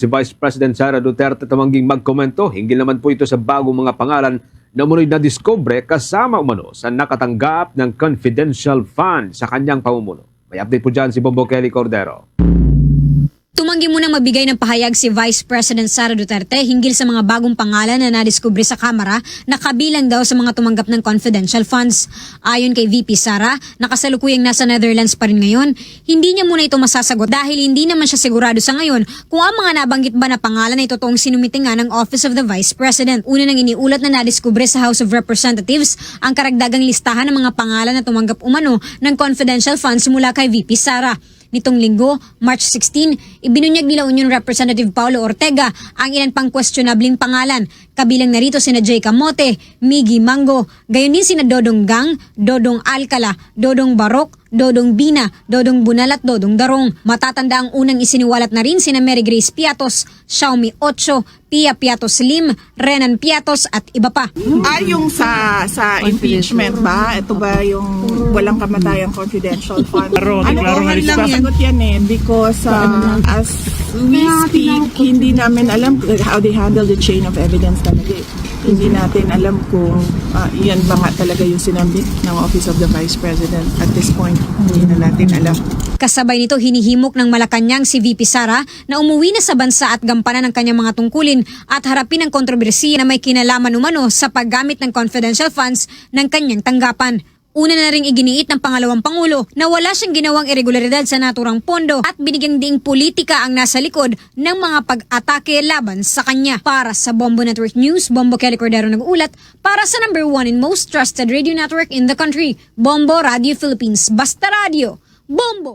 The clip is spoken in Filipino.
Si Vice President Sara Duterte tumangging magkomento, hinggil naman po ito sa bagong mga pangalan na umunoy na diskobre kasama umano sa nakatanggap ng confidential fund sa kanyang pamumuno. May update po dyan si Bombo Kelly Cordero. Tumanggi munang magbigay ng pahayag si Vice President Sara Duterte hinggil sa mga bagong pangalan na nadiskubre sa Kamara na kabilang daw sa mga tumanggap ng confidential funds. Ayon kay VP Sara, nakasalukuyang nasa Netherlands pa rin ngayon, hindi niya muna ito masasagot dahil hindi naman siya sigurado sa ngayon kung ang mga nabanggit ba na pangalan ay totoong sinumite nga ng Office of the Vice President. Una nang iniulat na nadiskubre sa House of Representatives ang karagdagang listahan ng mga pangalan na tumanggap umano ng confidential funds mula kay VP Sara. Nitong linggo, March 16, ibinunyag nila Union Representative Paulo Ortega ang ilan pang questionabling pangalan. Kabilang narito sina Jay Camote, Miggy Mango, gayon din sina Dodong Gang, Dodong Alcala, Dodong Barok, Dodong Bina, Dodong Bunal at Dodong Darong. Matatanda ang unang isiniwalat na rin sina Mary Grace Piatos, Xiaomi Ocho, Pia Piatos Lim, Renan Piatos at iba pa. Yung sa impeachment ba? Ito ba yung walang kamatayang confidential fund? Okay lang sagot yan because as we speak, hindi namin alam how they handle the chain of evidence talaga eh. Hindi natin alam kung yan ba nga talaga yung sinambit ng Office of the Vice President. At this point, hindi na natin alam. Kasabay nito, hinihimok ng Malacanang si VP Sara na umuwi na sa bansa at gampanan ng kanyang mga tungkulin at harapin ang kontrobersiya na may kinalaman umano sa paggamit ng confidential funds ng kanyang tanggapan. Una na ring iginiit ng pangalawang Pangulo na wala siyang ginawang irregularidad sa naturang pondo at binigyang diing politika ang nasa likod ng mga pag-atake laban sa kanya. Para sa Bombo Network News, Bombo Kelly Cordero nag-uulat para sa #1 and most trusted radio network in the country, Bombo Radio Philippines. Basta Radio, Bombo!